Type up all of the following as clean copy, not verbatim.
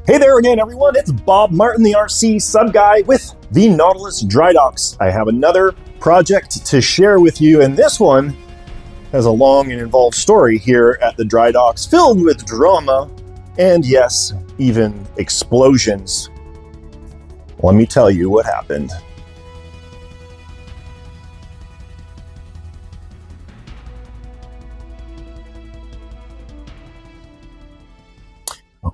Hey there again, everyone. It's Bob Martin, the RCSubGuy with the Nautilus Dry Docks. I have another project to share with you, and this one has a long and involved story here at the dry docks, filled with drama and, yes, even explosions. Let me tell you what happened.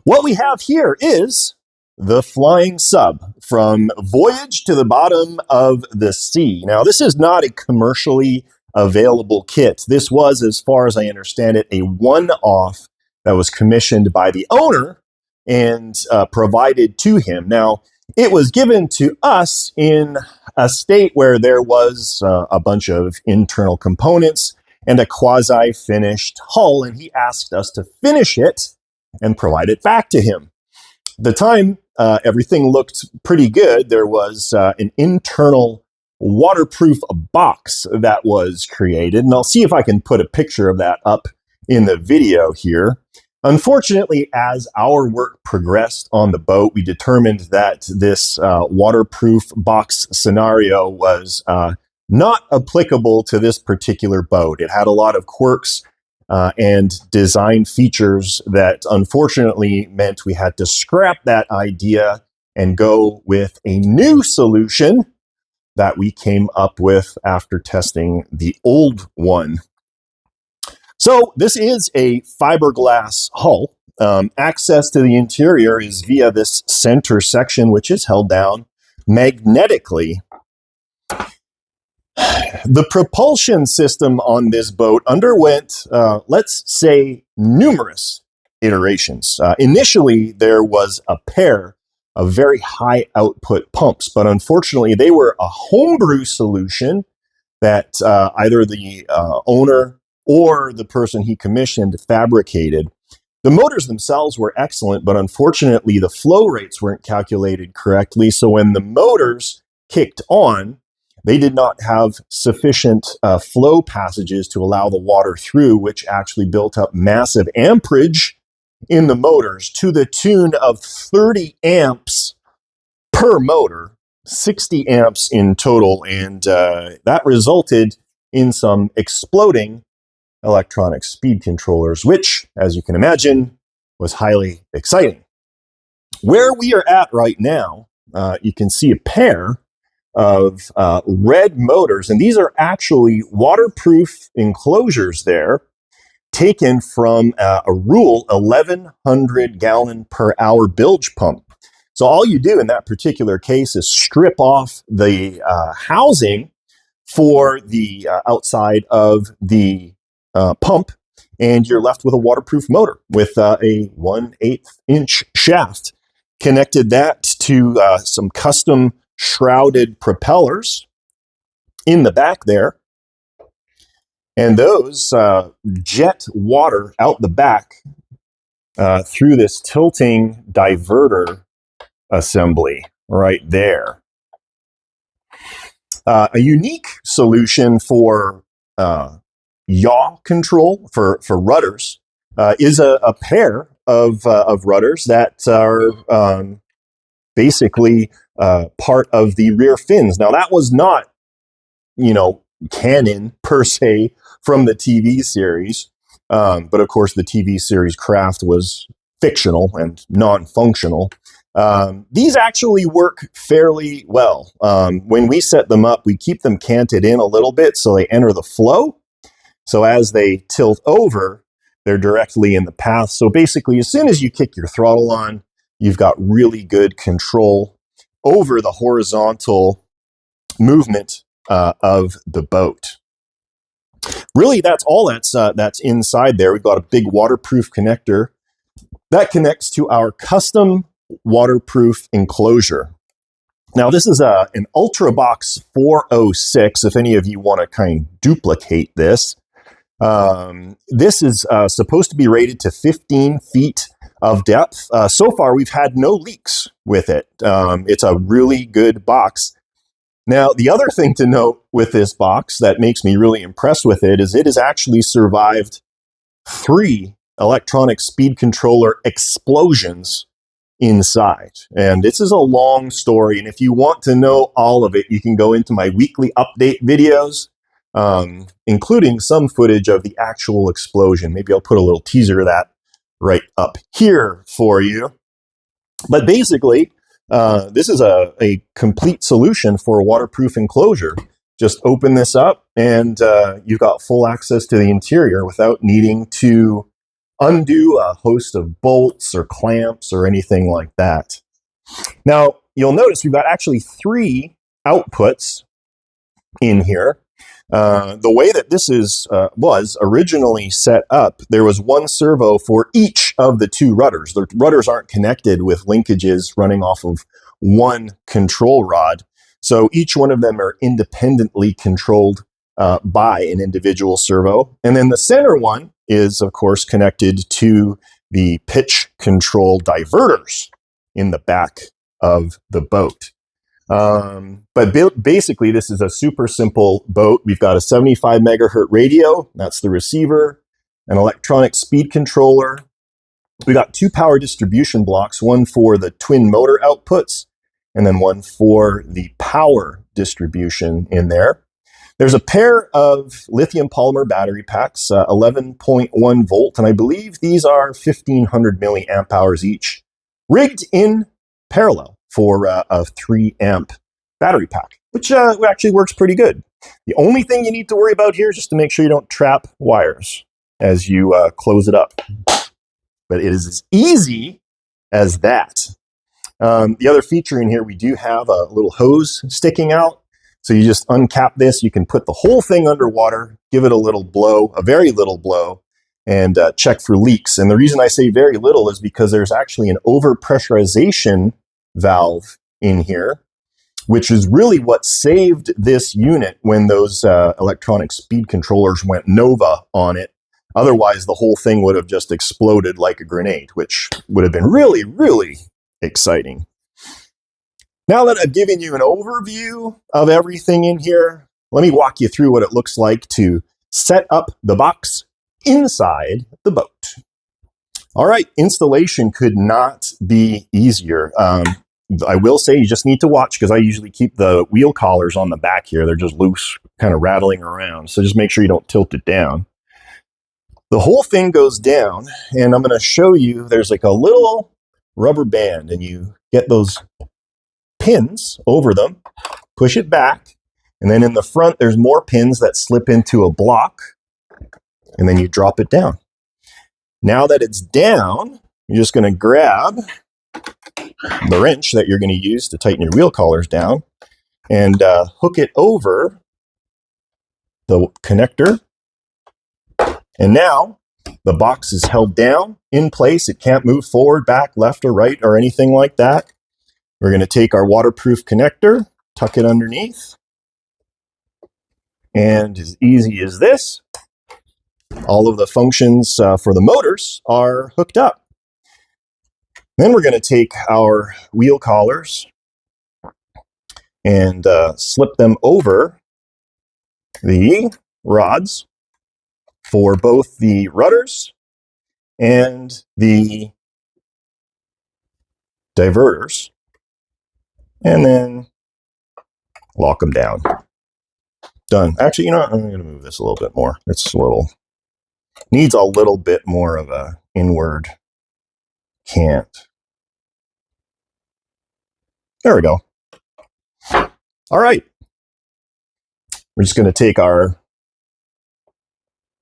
What we have here is the Flying Sub from Voyage to the Bottom of the Sea. Now, this is not a commercially available kit. This was, as far as I understand it, a one-off that was commissioned by the owner and provided to him. Now, it was given to us in a state where there was a bunch of internal components and a quasi-finished hull, and he asked us to finish it and provide it back to him. At the time, everything looked pretty good. There was an internal waterproof box that was created, and I'll see if I can put a picture of that up in the video here. Unfortunately, as our work progressed on the boat, we determined that this waterproof box scenario was not applicable to this particular boat. It had a lot of quirks and design features that unfortunately meant we had to scrap that idea and go with a new solution that we came up with after testing the old one. So this is a fiberglass hull. Access to the interior is via this center section, which is held down magnetically. The propulsion system on this boat underwent, let's say, numerous iterations. Initially, there was a pair of very high output pumps, but unfortunately, they were a homebrew solution that either the owner or the person he commissioned fabricated. The motors themselves were excellent, but unfortunately, the flow rates weren't calculated correctly. So when the motors kicked on, they did not have sufficient flow passages to allow the water through, which actually built up massive amperage in the motors to the tune of 30 amps per motor, 60 amps in total, and that resulted in some exploding electronic speed controllers, which, as you can imagine, was highly exciting. Where we are at right now, you can see a pair of red motors, and these are actually waterproof enclosures there, taken from a Rule 1100 gallon per hour bilge pump. So all you do in that particular case is strip off the housing for the outside of the pump, and you're left with a waterproof motor with a 1/8 inch shaft. Connected that to some custom shrouded propellers in the back there, and those jet water out the back through this tilting diverter assembly right there. A unique solution for yaw control for rudders is a pair of rudders that are basically part of the rear fins. Now, that was not, canon per se from the TV series, but of course the TV series craft was fictional and non-functional. These actually work fairly well. When we set them up, we keep them canted in a little bit so they enter the flow. So as they tilt over, they're directly in the path. So basically, as soon as you kick your throttle on, you've got really good control over the horizontal movement of the boat. Really, that's all that's inside there. We've got a big waterproof connector that connects to our custom waterproof enclosure. Now, this is an Ultrabox 406, if any of you want to kind of duplicate this. This is supposed to be rated to 15 feet of depth. So far, we've had no leaks with it. It's a really good box. Now, the other thing to note with this box that makes me really impressed with it has actually survived 3 electronic speed controller explosions inside. And this is a long story. And if you want to know all of it, you can go into my weekly update videos, including some footage of the actual explosion. Maybe I'll put a little teaser of that right up here for you. But basically, this is a complete solution for a waterproof enclosure. Just open this up and you've got full access to the interior without needing to undo a host of bolts or clamps or anything like that. Now, you'll notice we've got actually 3 outputs in here. The way that this was originally set up, there was 1 servo for each of the 2 rudders. The rudders aren't connected with linkages running off of 1 control rod. So each one of them are independently controlled by an individual servo. And then the center one is, of course, connected to the pitch control diverters in the back of the boat. But basically, this is a super simple boat. We've got a 75 megahertz radio. That's the receiver, an electronic speed controller. We got 2 power distribution blocks, one for the twin motor outputs, and then one for the power distribution in there. There's a pair of lithium polymer battery packs, 11.1 volt, and I believe these are 1500 milliamp hours each, rigged in parallel for a 3 amp battery pack, which actually works pretty good. The only thing you need to worry about here is just to make sure you don't trap wires as you close it up. But it is as easy as that. The other feature in here, we do have a little hose sticking out. So you just uncap this, you can put the whole thing underwater, give it a little blow, a very little blow, and check for leaks. And the reason I say very little is because there's actually an overpressurization valve in here, which is really what saved this unit when those electronic speed controllers went Nova on it. Otherwise, the whole thing would have just exploded like a grenade, which would have been really, really exciting. Now that I've given you an overview of everything in here, let me walk you through what it looks like to set up the box inside the boat. All right, installation could not be easier. I will say you just need to watch because I usually keep the wheel collars on the back here. They're just loose, kind of rattling around. So just make sure you don't tilt it down. The whole thing goes down, and I'm going to show you there's like a little rubber band, and you get those pins over them, push it back, and then in the front there's more pins that slip into a block, and then you drop it down. Now that it's down, you're just going to grab the wrench that you're going to use to tighten your wheel collars down and hook it over the connector. And now the box is held down in place. It can't move forward, back, left, or right, or anything like that. We're going to take our waterproof connector, tuck it underneath, and as easy as this, all of the functions for the motors are hooked up. Then we're going to take our wheel collars and slip them over the rods for both the rudders and the diverters, and then lock them down. Done. Actually, you know what? I'm going to move this a little bit more. It's needs a little bit more of a inward cant. There we go. All right. We're just going to take our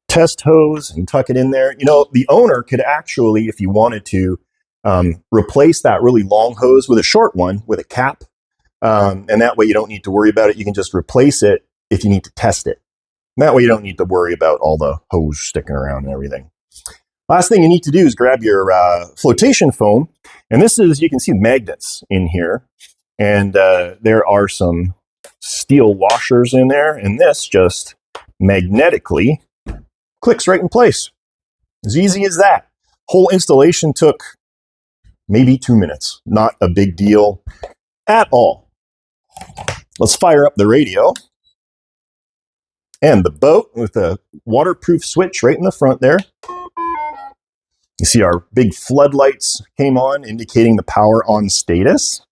test hose and tuck it in there. You know, the owner could actually, if you wanted to, replace that really long hose with a short one with a cap. And that way you don't need to worry about it. You can just replace it if you need to test it. And that way you don't need to worry about all the hose sticking around and everything. Last thing you need to do is grab your flotation foam. And this is, you can see magnets in here. And there are some steel washers in there. And this just magnetically clicks right in place. As easy as that. Whole installation took maybe 2 minutes. Not a big deal at all. Let's fire up the radio and the boat with a waterproof switch right in the front there. You see our big floodlights came on, indicating the power on status.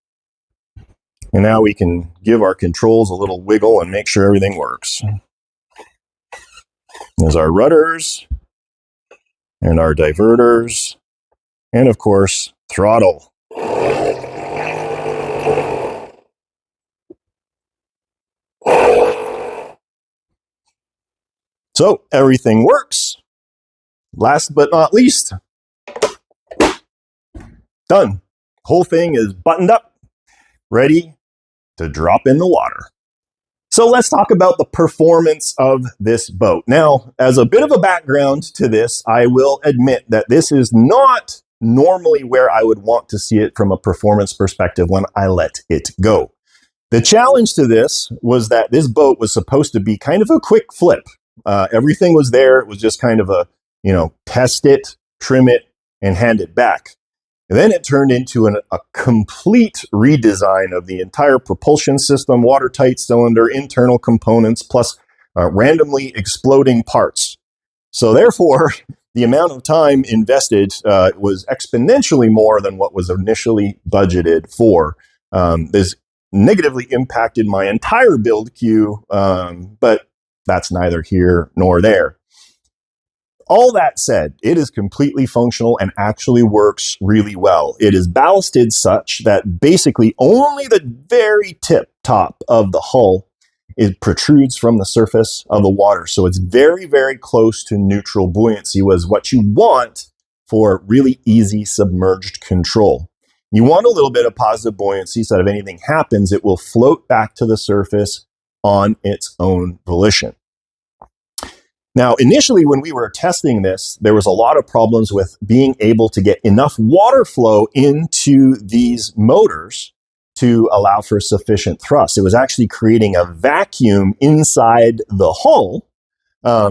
And now we can give our controls a little wiggle and make sure everything works. There's our rudders and our diverters, and of course, throttle. So everything works. Last but not least, done. Whole thing is buttoned up, ready to drop in the water. So let's talk about the performance of this boat. Now, as a bit of a background to this, I will admit that this is not normally where I would want to see it from a performance perspective when I let it go. The challenge to this was that this boat was supposed to be kind of a quick flip. Everything was there. It was just kind of a, test it, trim it, and hand it back. And then it turned into a complete redesign of the entire propulsion system, watertight cylinder, internal components, plus randomly exploding parts. So therefore, the amount of time invested was exponentially more than what was initially budgeted for. This negatively impacted my entire build queue, but that's neither here nor there. All that said, it is completely functional and actually works really well. It is ballasted such that basically only the very top of the hull protrudes from the surface of the water. So it's very, very close to neutral buoyancy, was what you want for really easy submerged control. You want a little bit of positive buoyancy so that if anything happens, it will float back to the surface on its own volition. Now, initially, when we were testing this, there was a lot of problems with being able to get enough water flow into these motors to allow for sufficient thrust. It was actually creating a vacuum inside the hull,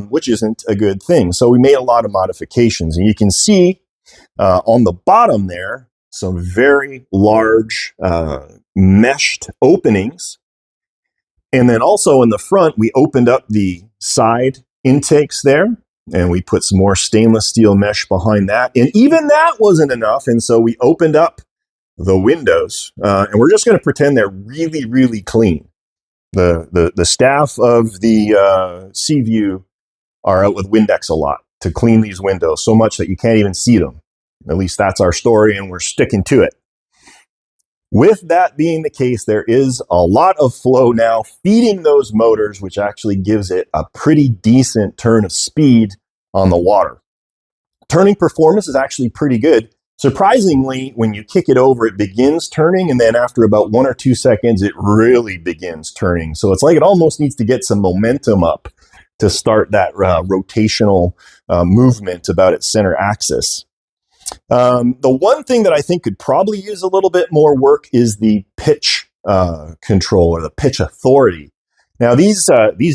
which isn't a good thing. So we made a lot of modifications. And you can see on the bottom there, some very large meshed openings. And then also in the front, we opened up the side intakes there, and we put some more stainless steel mesh behind that. And even that wasn't enough. And so we opened up the windows, and we're just going to pretend they're really, really clean. The staff of the Seaview are out with Windex a lot to clean these windows, so much that you can't even see them. At least that's our story, and we're sticking to it. With that being the case, there is a lot of flow now feeding those motors, which actually gives it a pretty decent turn of speed on the water. Turning performance is actually pretty good. Surprisingly, when you kick it over, it begins turning, and then after about 1 or 2 seconds, it really begins turning. So it's like it almost needs to get some momentum up to start that rotational movement about its center axis. The one thing that I think could probably use a little bit more work is the pitch control, or the pitch authority. Now these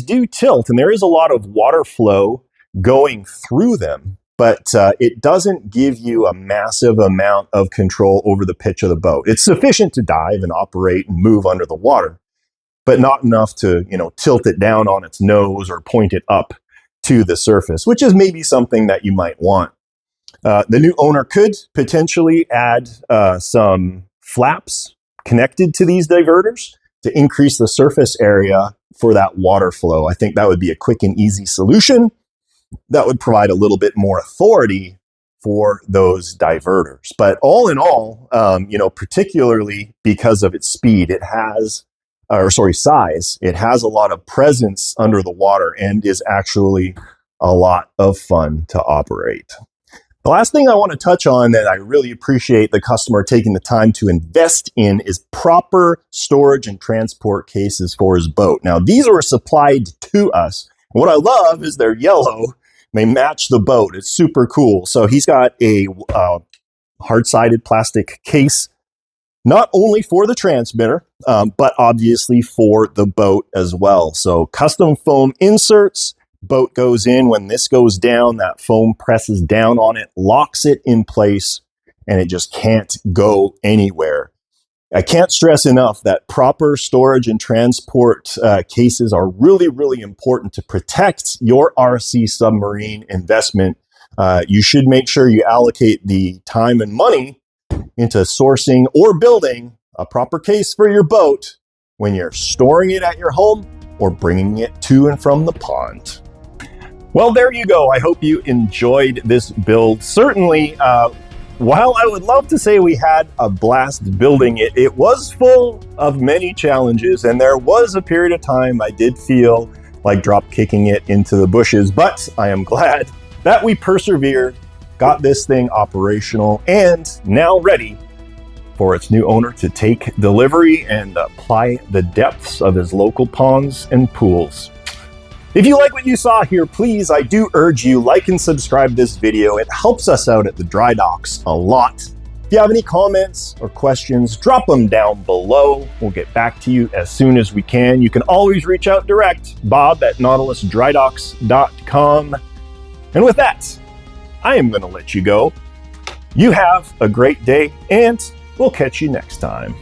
do tilt, and there is a lot of water flow going through them, but it doesn't give you a massive amount of control over the pitch of the boat. It's sufficient to dive and operate and move under the water, but not enough to, tilt it down on its nose or point it up to the surface, which is maybe something that you might want. The new owner could potentially add some flaps connected to these diverters to increase the surface area for that water flow. I think that would be a quick and easy solution that would provide a little bit more authority for those diverters. But all in all, particularly because of its speed, size, it has a lot of presence under the water and is actually a lot of fun to operate. The last thing I want to touch on that I really appreciate the customer taking the time to invest in is proper storage and transport cases for his boat. Now, these are supplied to us. What I love is they're yellow. They match the boat. It's super cool. So he's got a hard-sided plastic case, not only for the transmitter, but obviously for the boat as well. So custom foam inserts. Boat goes in. When this goes down, that foam presses down on it, locks it in place, and it just can't go anywhere. I can't stress enough that proper storage and transport cases are really, really important to protect your RC submarine investment You should make sure you allocate the time and money into sourcing or building a proper case for your boat when you're storing it at your home or bringing it to and from the pond. Well, there you go. I hope you enjoyed this build. Certainly, while I would love to say we had a blast building it, it was full of many challenges, and there was a period of time I did feel like drop kicking it into the bushes, but I am glad that we persevered, got this thing operational, and now ready for its new owner to take delivery and apply the depths of his local ponds and pools. If you like what you saw here, please, I do urge you, like and subscribe this video. It helps us out at the dry docks a lot. If you have any comments or questions, drop them down below. We'll get back to you as soon as we can. You can always reach out direct, bob@nautilusdrydocks.com. And with that, I am going to let you go. You have a great day, and we'll catch you next time.